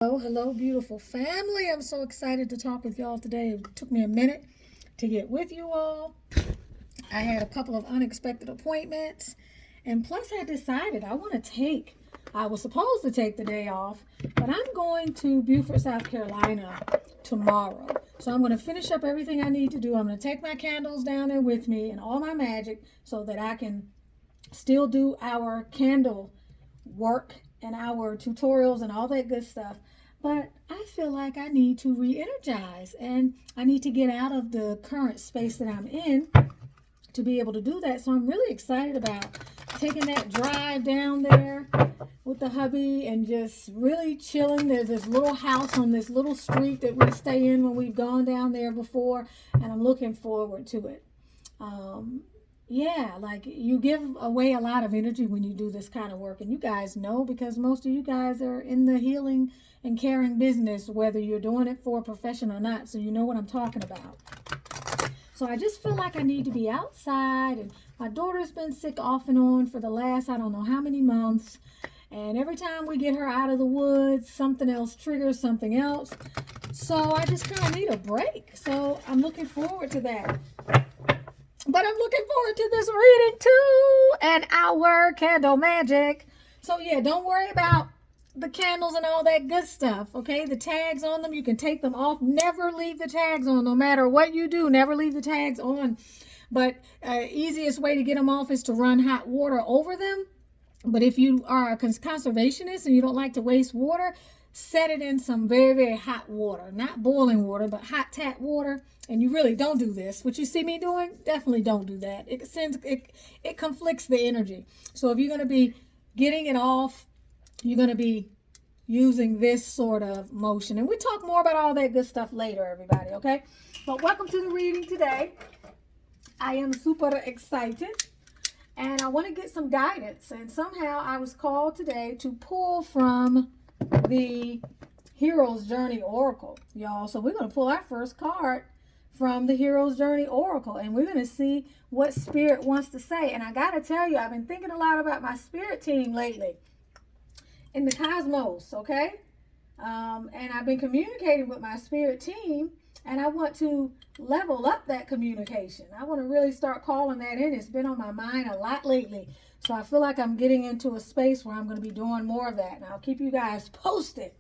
Hello, beautiful family. I'm so excited to talk with y'all today. It took me a minute to get with you all. I had a couple of unexpected appointments, and plus, I decided I was supposed to take the day off, but I'm going to Beaufort, South Carolina tomorrow. So I'm going to finish up everything I need to do. I'm going to take my candles down there with me and all my magic so that I can still do our candle work and our tutorials and all that good stuff. But I feel like I need to re-energize and I need to get out of the current space that I'm in to be able to do that. So I'm really excited about taking that drive down there with the hubby and just really chilling. There's this little house on this little street that we stay in when we've gone down there before, and I'm looking forward to it. Yeah, like you give away a lot of energy when you do this kind of work. And you guys know because most of you guys are in the healing and caring business, whether you're doing it for a profession or not. So you know what I'm talking about. So I just feel like I need to be outside. And my daughter's been sick off and on for the last, I don't know how many months. And every time we get her out of the woods, something else triggers something else. So I just kind of need a break. So I'm looking forward to that. But I'm looking forward to this reading too, and our candle magic. So yeah, don't worry about the candles and all that good stuff, okay? The tags on them, you can take them off. Never leave the tags on, no matter what you do. Never leave the tags on. But easiest way to get them off is to run hot water over them. But if you are a conservationist and you don't like to waste water, set it in some very, very hot water. Not boiling water, but hot tap water. And you really don't do this. What you see me doing, definitely don't do that. It conflicts the energy. So if you're going to be getting it off, you're going to be using this sort of motion. And we talk more about all that good stuff later, everybody, okay? But welcome to the reading today. I am super excited. And I want to get some guidance. And somehow I was called today to pull from the Hero's Journey Oracle, y'all. So we're going to pull our first card from the Hero's Journey Oracle, and we're going to see what Spirit wants to say. And I got to tell you, I've been thinking a lot about my Spirit team lately in the cosmos, okay? And I've been communicating with my Spirit team, and I want to level up that communication. I want to really start calling that in. It's been on my mind a lot lately. So I feel like I'm getting into a space where I'm going to be doing more of that. And I'll keep you guys posted.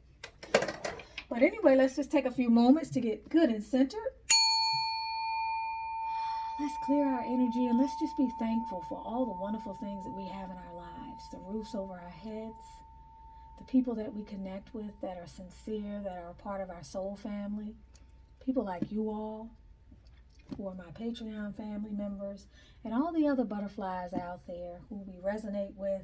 But anyway, let's just take a few moments to get good and centered. Let's clear our energy and let's just be thankful for all the wonderful things that we have in our lives. The roofs over our heads, the people that we connect with that are sincere, that are a part of our soul family. People like you all, who are my Patreon family members, and all the other butterflies out there who we resonate with.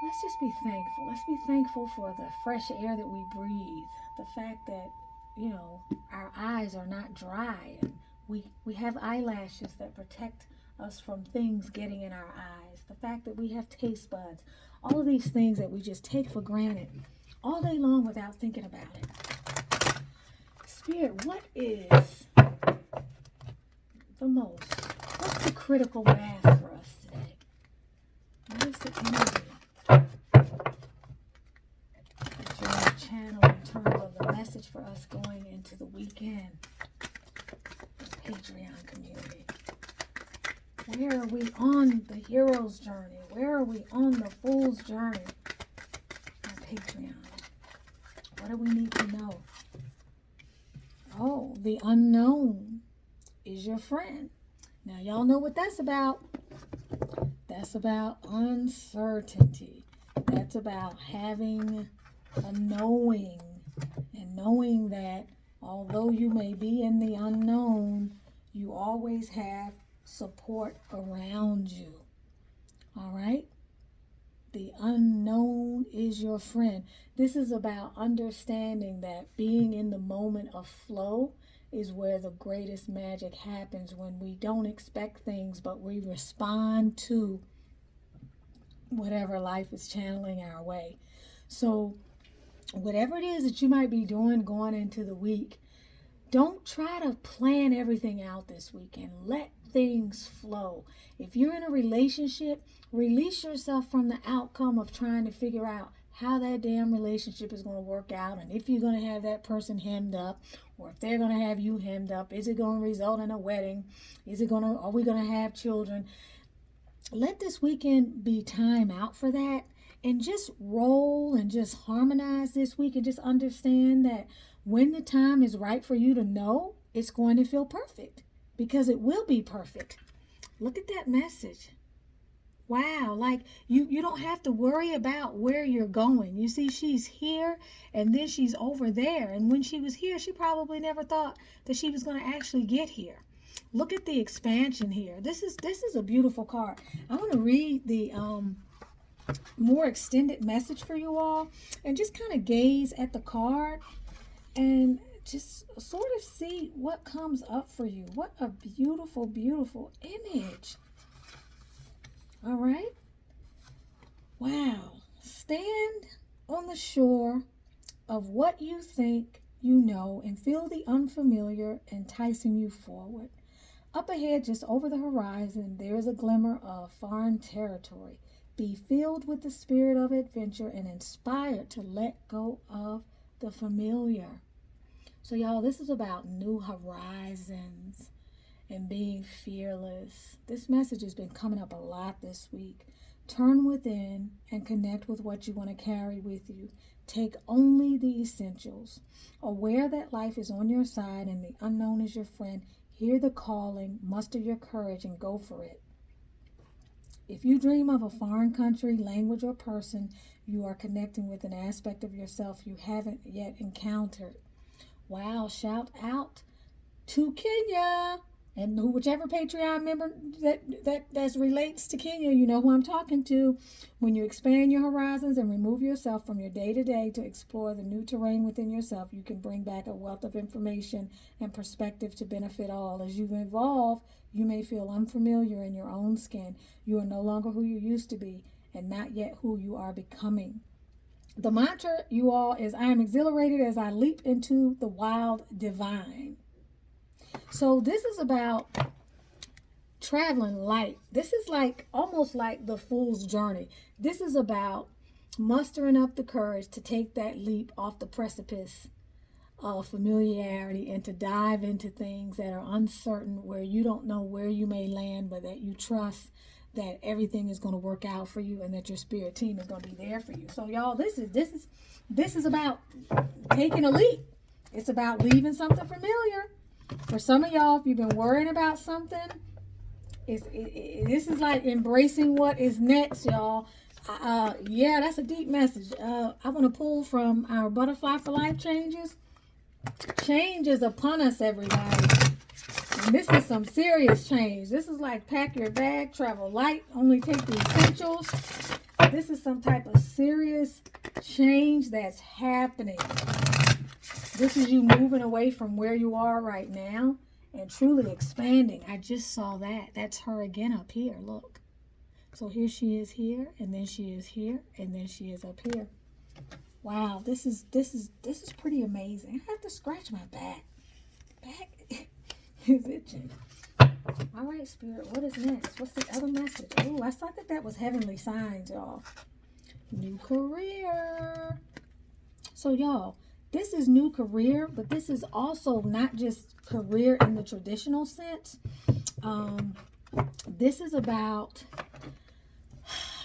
Let's just be thankful. Let's be thankful for the fresh air that we breathe. The fact that, our eyes are not dry. And we have eyelashes that protect us from things getting in our eyes. The fact that we have taste buds. All of these things that we just take for granted all day long without thinking about it. Spirit, what is what's the critical mass for us today? What is the energy that you're going to channel in terms of the message for us going into the weekend? The Patreon community. Where are we on the hero's journey? Where are we on the fool's journey? On Patreon. What do we need to know? Oh, the unknown is your friend. Now, y'all know what that's about. That's about uncertainty. That's about having a knowing. And knowing that although you may be in the unknown, you always have support around you. All right? The unknown is your friend. This is about understanding that being in the moment of flow is where the greatest magic happens, when we don't expect things, but we respond to whatever life is channeling our way. So whatever it is that you might be doing going into the week, don't try to plan everything out this weekend. Let things flow. If you're in a relationship, release yourself from the outcome of trying to figure out how that damn relationship is going to work out, and if you're going to have that person hemmed up, or if they're going to have you hemmed up. Is it going to result in a wedding? Are we going to have children? Let this weekend be time out for that, and just roll and just harmonize this week, and just understand that when the time is right for you to know, it's going to feel perfect, because it will be perfect. Look at that message. Wow, like you don't have to worry about where you're going. You see, she's here and then she's over there. And when she was here, she probably never thought that she was going to actually get here. Look at the expansion here. This is a beautiful card. I want to read the more extended message for you all, and just kind of gaze at the card and just sort of see what comes up for you. What a beautiful, beautiful image. All right. Wow. Stand on the shore of what you think you know and feel the unfamiliar enticing you forward. Up ahead, just over the horizon, there is a glimmer of foreign territory. Be filled with the spirit of adventure and inspired to let go of the familiar. So, y'all, this is about new horizons and being fearless. This message has been coming up a lot this week. Turn within and connect with what you want to carry with you. Take only the essentials. Aware that life is on your side and the unknown is your friend. Hear the calling, muster your courage, and go for it. If you dream of a foreign country, language, or person, you are connecting with an aspect of yourself you haven't yet encountered. Wow, shout out to Kenya. And whichever Patreon member that relates to Kenya, you know who I'm talking to. When you expand your horizons and remove yourself from your day-to-day to explore the new terrain within yourself, you can bring back a wealth of information and perspective to benefit all. As you evolve, you may feel unfamiliar in your own skin. You are no longer who you used to be, and not yet who you are becoming. The mantra, you all, is I am exhilarated as I leap into the wild divine. So this is about traveling light. This is like almost like the fool's journey. This is about mustering up the courage to take that leap off the precipice of familiarity and to dive into things that are uncertain, where you don't know where you may land, but that you trust that everything is going to work out for you and that your spirit team is going to be there for you. So y'all, this is about taking a leap. It's about leaving something familiar. For some of y'all, if you've been worrying about something, this is like embracing what is next, y'all. Yeah, that's a deep message. I want to pull from our Butterfly for Life changes. Change is upon us, everybody. And this is some serious change. This is like pack your bag, travel light, only take the essentials. This is some type of serious change that's happening. This is you moving away from where you are right now and truly expanding. I just saw that. That's her again up here. Look. So here she is here, and then she is here, and then she is up here. Wow, this is pretty amazing. I have to scratch my back. Back is itching. All right, Spirit, what is next? What's the other message? Oh, I thought that was heavenly signs, y'all. New career. So, y'all, this is new career, but this is also not just career in the traditional sense. This is about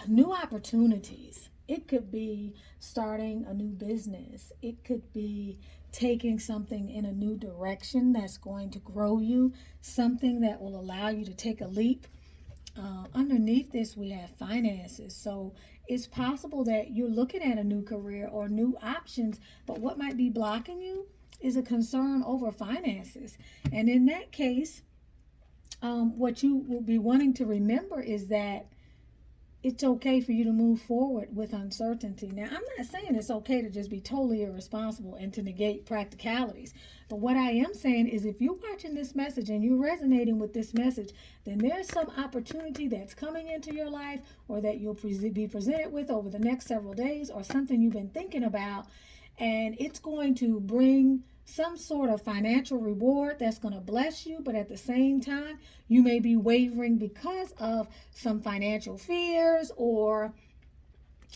new opportunities. It could be starting a new business. It could be taking something in a new direction that's going to grow you, something that will allow you to take a leap. Underneath this, we have finances. So it's possible that you're looking at a new career or new options, but what might be blocking you is a concern over finances. And in that case, what you will be wanting to remember is that it's okay for you to move forward with uncertainty. Now, I'm not saying it's okay to just be totally irresponsible and to negate practicalities. But what I am saying is if you're watching this message and you're resonating with this message, then there's some opportunity that's coming into your life or that you'll be presented with over the next several days, or something you've been thinking about. And it's going to bring some sort of financial reward that's going to bless you, but at the same time, you may be wavering because of some financial fears or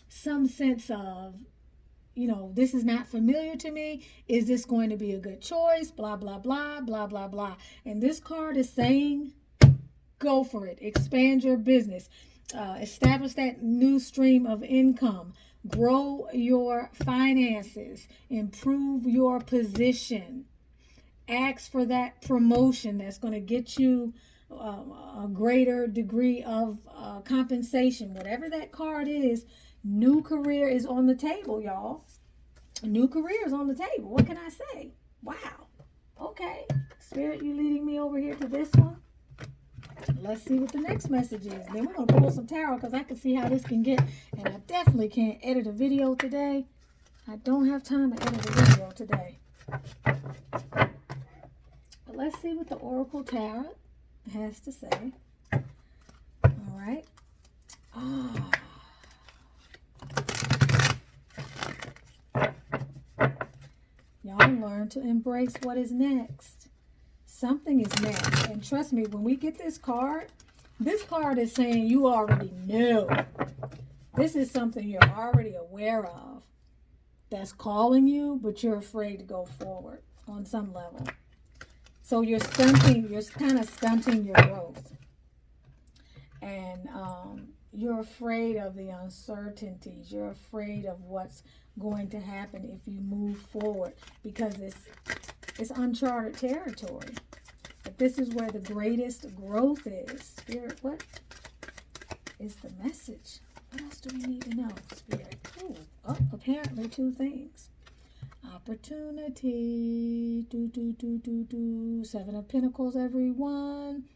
some sense of, this is not familiar to me. Is this going to be a good choice? Blah, blah, blah, blah, blah, blah. And this card is saying, go for it. Expand your business. Establish that new stream of income. Grow your finances. Improve your position. Ask for that promotion that's going to get you a greater degree of compensation. Whatever that card is, new career is on the table, y'all. New career is on the table. What can I say? Wow. Okay. Spirit, you leading me over here to this one? Let's see what the next message is. Then we're going to pull some tarot because I can see how this can get. And I definitely can't edit a video today. I don't have time to edit a video today. But let's see what the Oracle Tarot has to say. All right. Y'all learn to embrace what is next. Something is next. And trust me, when we get this card is saying you already know. This is something you're already aware of that's calling you, but you're afraid to go forward on some level. So you're kind of stunting your growth. And you're afraid of the uncertainties. You're afraid of what's going to happen if you move forward because it's uncharted territory. But this is where the greatest growth is. Spirit, what is the message? What else do we need to know, Spirit? Apparently 2 things. Opportunity, 7 of Pentacles, everyone.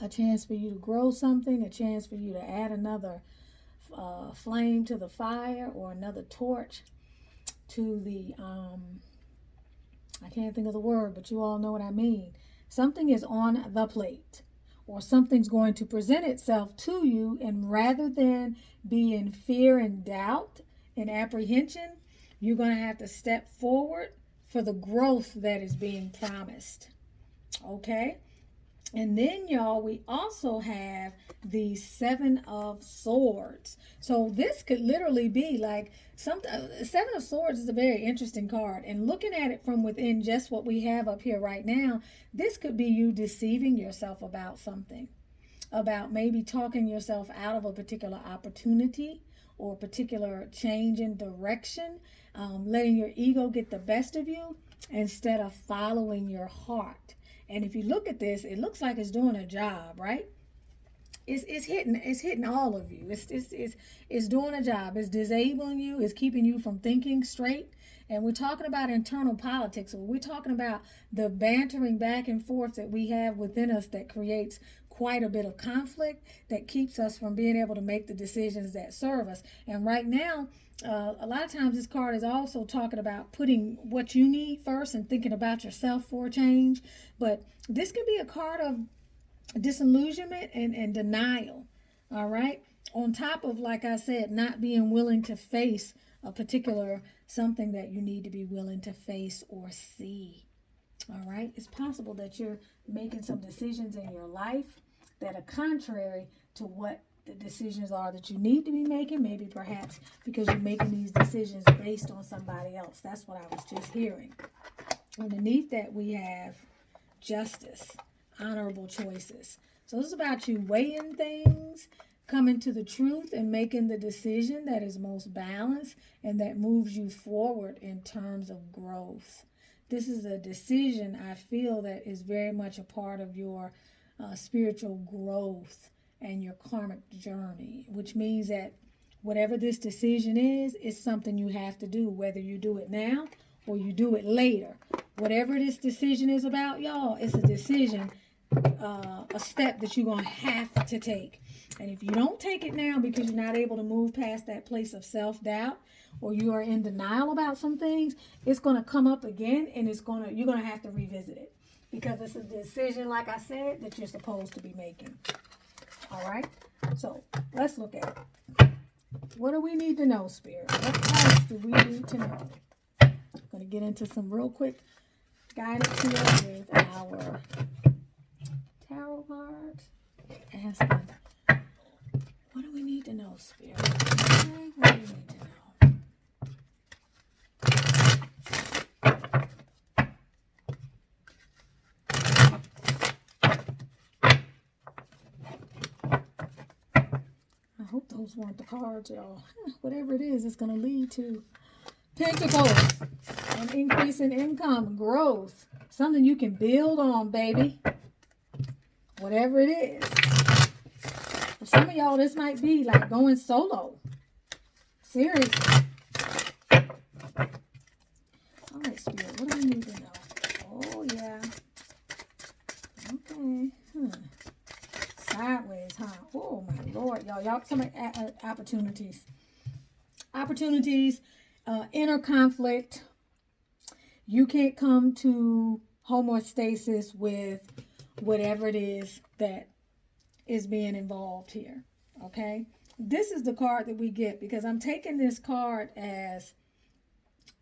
A chance for you to grow something, a chance for you to add another flame to the fire or another torch to the, I can't think of the word, but you all know what I mean. Something is on the plate or something's going to present itself to you, and rather than be in fear and doubt and apprehension, you're going to have to step forward for the growth that is being promised. Okay? And then, y'all, we also have the 7 of Swords. So this could literally be like 7 of Swords is a very interesting card. And looking at it from within just what we have up here right now, this could be you deceiving yourself about something. About maybe talking yourself out of a particular opportunity or a particular change in direction. Letting your ego get the best of you instead of following your heart. And if you look at this, it looks like it's doing a job, right? It's hitting all of you. It's doing a job. It's disabling you. It's keeping you from thinking straight. And we're talking about internal politics. We're talking about the bantering back and forth that we have within us that creates quite a bit of conflict that keeps us from being able to make the decisions that serve us. And right now, a lot of times this card is also talking about putting what you need first and thinking about yourself for a change. But this could be a card of disillusionment and denial. All right. On top of, like I said, not being willing to face a particular something that you need to be willing to face or see. All right. It's possible that you're making some decisions in your life that are contrary to what the decisions are that you need to be making, maybe perhaps because you're making these decisions based on somebody else. That's what I was just hearing. Underneath that, we have justice, honorable choices. So this is about you weighing things, coming to the truth, and making the decision that is most balanced and that moves you forward in terms of growth. This is a decision I feel that is very much a part of your spiritual growth and your karmic journey, which means that whatever this decision is something you have to do, whether you do it now or you do it later. Whatever this decision is about, y'all, it's a decision, a step that you're going to have to take. And if you don't take it now because you're not able to move past that place of self-doubt or you are in denial about some things, it's going to come up again and you're going to have to revisit it because it's a decision, like I said, that you're supposed to be making. All right, so let's look at it. What do we need to know, Spirit? What else do we need to know? I'm going to get into some real quick guidance here with our tarot cards. Asking What do we need to know, Spirit? Okay, what do we need to know? I hope those weren't the cards, y'all. Whatever it is, it's going to lead to Pentacles, an increase in income, growth, something you can build on, baby. Whatever it is. For some of y'all, this might be like going solo. Seriously. All right, Spirit, what do we need to know? Oh, yeah. Okay. Sideways, huh? Oh, my Lord, y'all. Y'all, some opportunities. Opportunities, inner conflict. You can't come to homeostasis with whatever it is that is being involved here. Okay? This is the card that we get because I'm taking this card as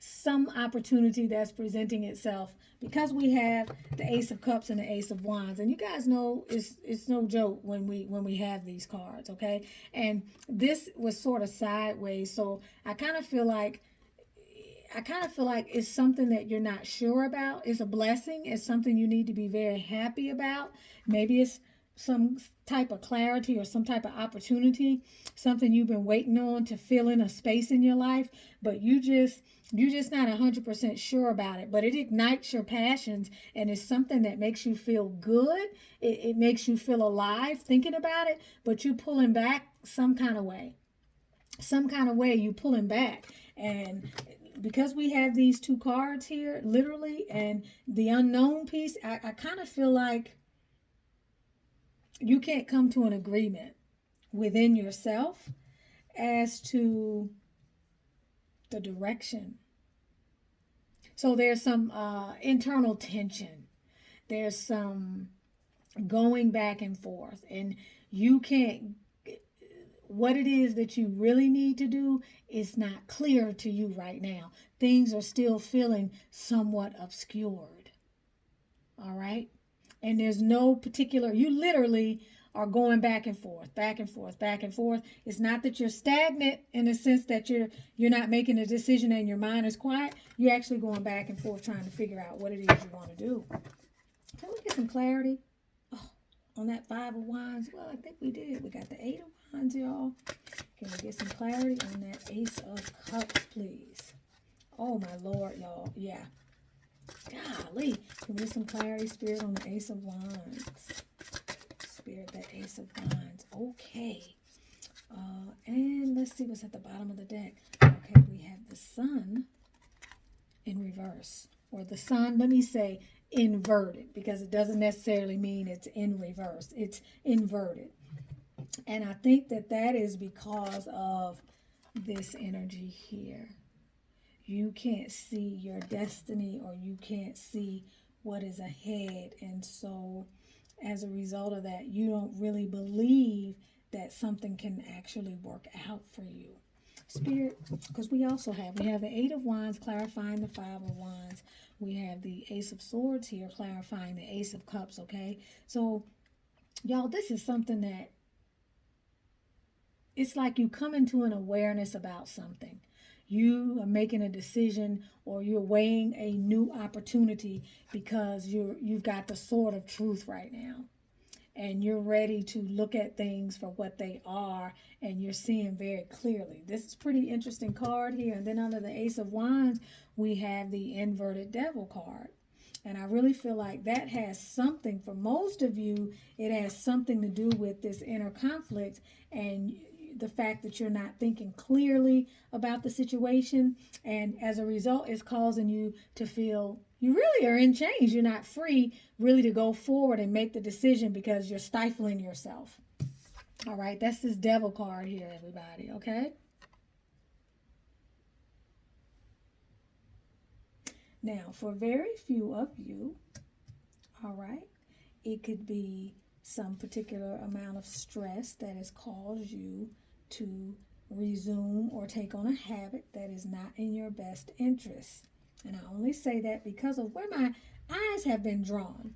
some opportunity that's presenting itself because we have the Ace of Cups and the Ace of Wands, and you guys know it's no joke when we have these cards, okay? And this was sort of sideways, so I kind of feel like it's something that you're not sure about. It's a blessing. It's something you need to be very happy about. Maybe it's some type of clarity or some type of opportunity, something you've been waiting on to fill in a space in your life, but you're just not 100% sure about it. But it ignites your passions, and it's something that makes you feel good. It makes you feel alive thinking about it, but you pulling back some kind of way. Some kind of way you pulling back. And because we have these two cards here, literally, and the unknown piece, I kind of feel like you can't come to an agreement within yourself as to the direction. So there's some internal tension. There's some going back and forth, and you can't, what it is that you really need to do is not clear to you right now. Things are still feeling somewhat obscured. All right? And there's no particular, you literally are going back and forth, back and forth, back and forth. It's not that you're stagnant in the sense that you're not making a decision and your mind is quiet. You're actually going back and forth trying to figure out what it is you want to do. Can we get some clarity? Oh, on that Five of Wands? Well, I think we did. We got the Eight of Wands, y'all. Can we get some clarity on that Ace of Cups, please? Oh, my Lord, y'all. Yeah. Golly. Can we get some clarity, Spirit, on the Ace of Wands? Spirit, that Ace of Wands. Okay. And let's see what's at the bottom of the deck. Okay, we have the Sun in reverse. Or the Sun, let me say inverted, because it doesn't necessarily mean it's in reverse. It's inverted. And I think that is because of this energy here. You can't see your destiny, or you can't see what is ahead. And so as a result of that, you don't really believe that something can actually work out for you. Spirit, because we have the Eight of Wands clarifying the Five of Wands. We have the Ace of Swords here clarifying the Ace of Cups, okay? So, y'all, this is something that it's like you come into an awareness about something. You are making a decision, or you're weighing a new opportunity because you've got the sword of truth right now. And you're ready to look at things for what they are, and you're seeing very clearly. This is a pretty interesting card here. And then under the Ace of Wands, we have the inverted Devil card. And I really feel like that has something, for most of you, it has something to do with this inner conflict and the fact that you're not thinking clearly about the situation. And as a result, it's causing you to feel you really are in chains. You're not free really to go forward and make the decision because you're stifling yourself. All right, that's this Devil card here, everybody, okay? Now, for very few of you, all right, it could be some particular amount of stress that has caused you to resume or take on a habit that is not in your best interest. And I only say that because of where my eyes have been drawn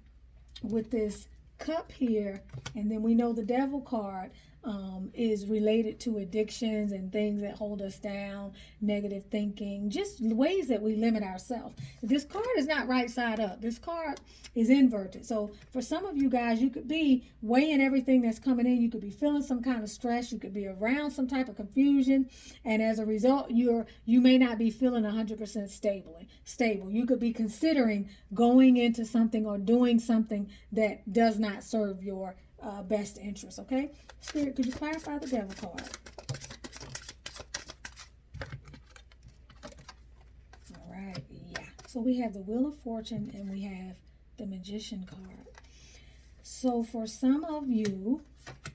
with this Cup here, and then we know the Devil card. is related to addictions and things that hold us down, negative thinking, just ways that we limit ourselves. This card is not right side up. This card is inverted. So for some of you guys, you could be weighing everything that's coming in. You could be feeling some kind of stress. You could be around some type of confusion. And as a result, you may not be feeling 100% stable. You could be considering going into something or doing something that does not serve your best interest. Okay, Spirit, could you clarify the Devil card? All right, yeah. So we have the Wheel of Fortune and we have the Magician card. So for some of you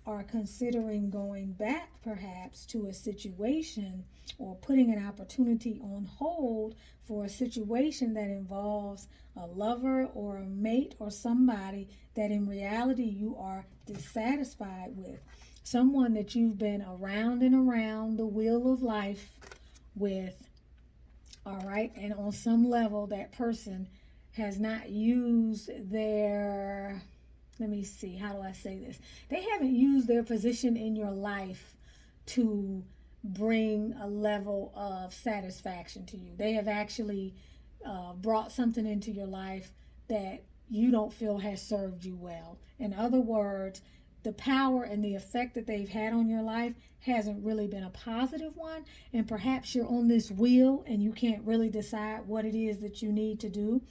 are considering going back perhaps to a situation or putting an opportunity on hold for a situation that involves a lover or a mate or somebody that in reality you are dissatisfied with. Someone that you've been around and around the wheel of life with, all right? And on some level, that person has not used their, let me see, how do I say this? They haven't used their position in your life to bring a level of satisfaction to you. They have actually brought something into your life that you don't feel has served you well. In other words, the power and the effect that they've had on your life hasn't really been a positive one, and perhaps you're on this wheel and you can't really decide what it is that you need to do.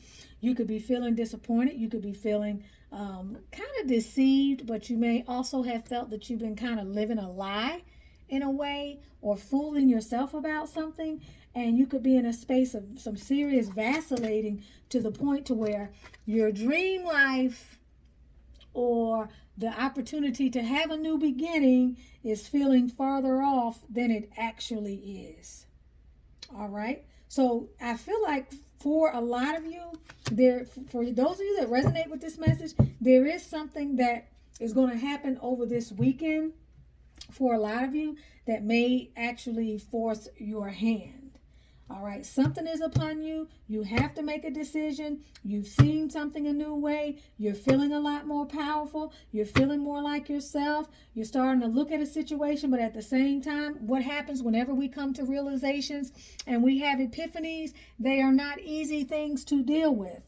You could be feeling disappointed. You could be feeling kind of deceived, but you may also have felt that you've been kind of living a lie in a way, or fooling yourself about something, and you could be in a space of some serious vacillating to the point to where your dream life or the opportunity to have a new beginning is feeling farther off than it actually is. All right, so I feel like for a lot of you, for those of you that resonate with this message, there is something that is going to happen over this weekend for a lot of you that may actually force your hand. All right, something is upon you. You have to make a decision. You've seen something a new way. You're feeling a lot more powerful. You're feeling more like yourself. You're starting to look at a situation, but at the same time, what happens whenever we come to realizations and we have epiphanies? They are not easy things to deal with.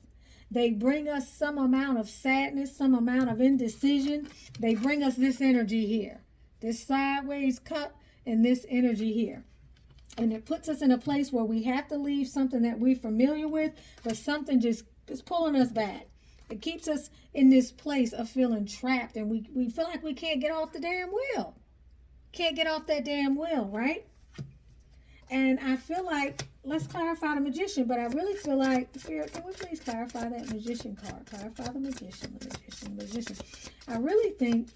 They bring us some amount of sadness, some amount of indecision. They bring us this energy here, this sideways cut, and this energy here. And it puts us in a place where we have to leave something that we're familiar with, but something just is pulling us back. It keeps us in this place of feeling trapped, and we feel like we can't get off the damn wheel. Can't get off that damn wheel, right? And I feel like, let's clarify the Magician, but I really feel like, Spirit, can we please clarify that Magician card? Clarify the Magician, the Magician, the Magician. I really think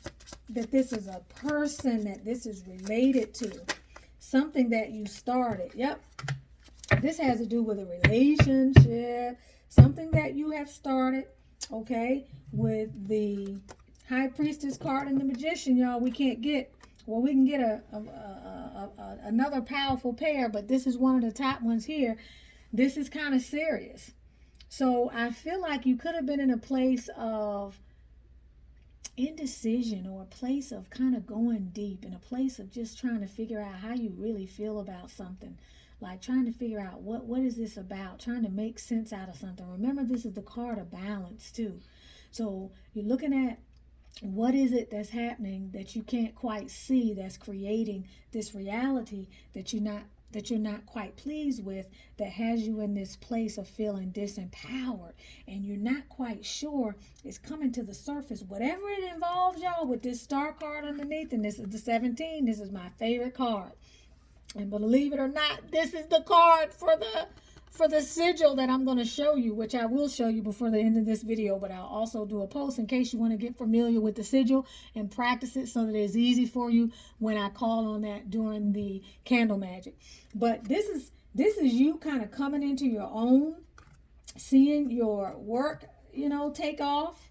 that this is a person that this is related to. Something that you started. Yep. This has to do with a relationship. Something that you have started. Okay. With the High Priestess card and the Magician, y'all, we can't get, well, we can get another powerful pair, but this is one of the top ones here. This is kind of serious. So I feel like you could have been in a place of indecision, or a place of kind of going deep, in a place of just trying to figure out how you really feel about something, like trying to figure out what is this about, trying to make sense out of something. Remember, this is the card of balance too. So you're looking at what is it that's happening that you can't quite see, that's creating this reality that you're not quite pleased with, that has you in this place of feeling disempowered, and you're not quite sure it's coming to the surface. Whatever it involves, y'all, with this star card underneath, and this is the 17, this is my favorite card. And believe it or not, this is the card for the sigil that I'm going to show you, which I will show you before the end of this video, but I'll also do a post in case you want to get familiar with the sigil and practice it so that it's easy for you when I call on that during the candle magic. But this is you kind of coming into your own, seeing your work, take off.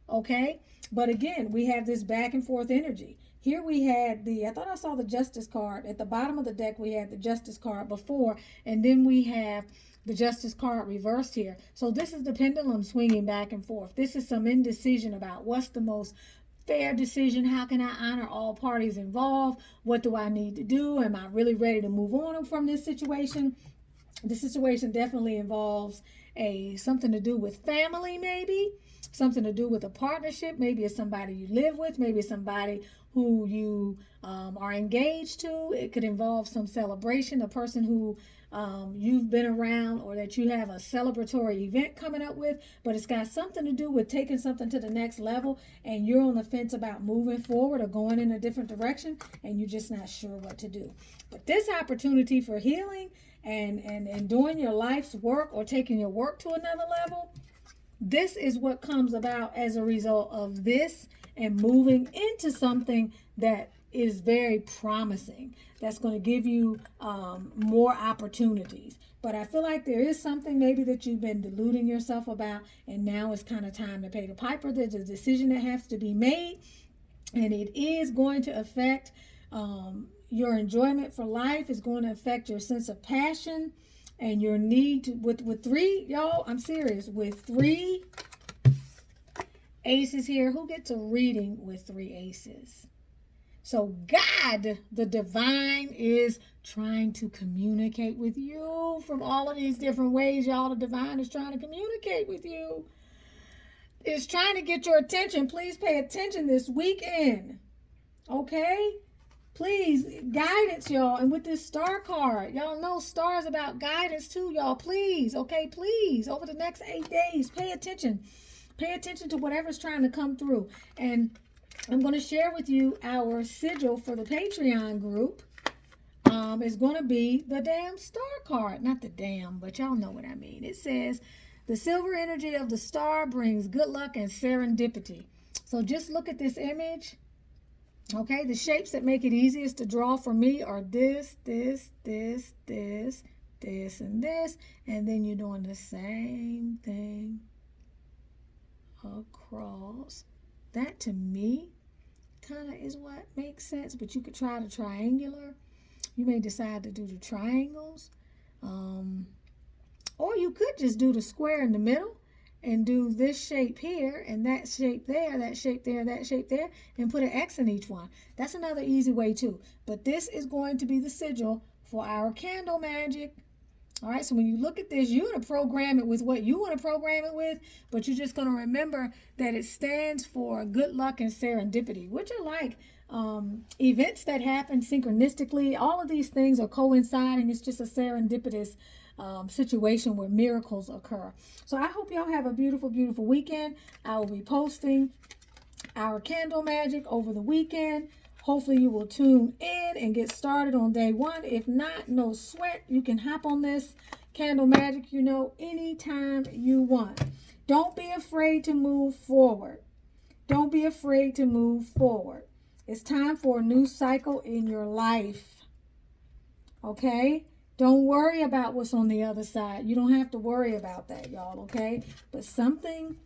Okay. But again, we have this back and forth energy. Here we had I thought I saw the Justice card. At the bottom of the deck, we had the Justice card before, and then we have the Justice card reversed here. So this is the pendulum swinging back and forth. This is some indecision about what's the most fair decision? How can I honor all parties involved? What do I need to do? Am I really ready to move on from this situation? The situation definitely involves something to do with family, maybe something to do with a partnership. Maybe it's somebody you live with. Maybe it's somebody who you are engaged to. It could involve some celebration, a person who you've been around, or that you have a celebratory event coming up with, but it's got something to do with taking something to the next level, and you're on the fence about moving forward or going in a different direction, and you're just not sure what to do. But this opportunity for healing and doing your life's work or taking your work to another level, this is what comes about as a result of this and moving into something that is very promising, that's going to give you more opportunities. But I feel like there is something maybe that you've been deluding yourself about, and now it's kind of time to pay the piper. There's a decision that has to be made, and it is going to affect your enjoyment for life. It's going to affect your sense of passion and your need to, with three, y'all, I'm serious, with 3 aces here. Who gets a reading with 3 aces? So God, the divine, is trying to communicate with you from all of these different ways, y'all. The divine is trying to communicate with you. It's trying to get your attention. Please pay attention this weekend. Okay? Please, guidance, y'all. And with this star card, y'all know stars about guidance too, y'all. Please, okay, please, over the next 8 days, pay attention. Pay attention to whatever's trying to come through. And I'm going to share with you our sigil for the Patreon group. It's going to be the damn star card. Not the damn, but y'all know what I mean. It says, the silver energy of the star brings good luck and serendipity. So just look at this image. Okay, the shapes that make it easiest to draw for me are this, this, this, this, this, and this. And then you're doing the same thing across. That to me kind of is what makes sense, but you could try the triangular. You may decide to do the triangles. Or you could just do the square in the middle and do this shape here and that shape there, that shape there, that shape there, and put an X in each one. That's another easy way too. But this is going to be the sigil for our candle magic. All right, so when you look at this, you're going to program it with what you want to program it with, but you're just going to remember that it stands for good luck and serendipity, which are like events that happen synchronistically. All of these things are coinciding. It's just a serendipitous situation where miracles occur. So I hope y'all have a beautiful, beautiful weekend. I will be posting our candle magic over the weekend. Hopefully you will tune in and get started on day 1. If not, no sweat. You can hop on this candle magic, anytime you want. Don't be afraid to move forward. Don't be afraid to move forward. It's time for a new cycle in your life. Okay? Don't worry about what's on the other side. You don't have to worry about that, y'all, okay? But something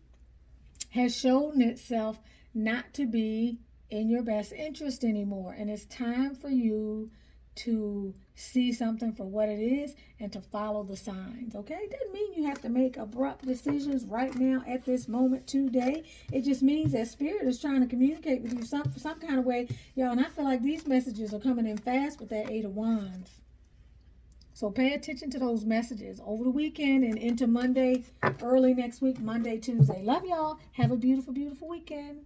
has shown itself not to be in your best interest anymore. And it's time for you to see something for what it is and to follow the signs, okay? It doesn't mean you have to make abrupt decisions right now at this moment today. It just means that Spirit is trying to communicate with you some kind of way. Y'all, and I feel like these messages are coming in fast with that 8 of Wands. So pay attention to those messages over the weekend and into Monday, early next week, Monday, Tuesday. Love y'all. Have a beautiful, beautiful weekend.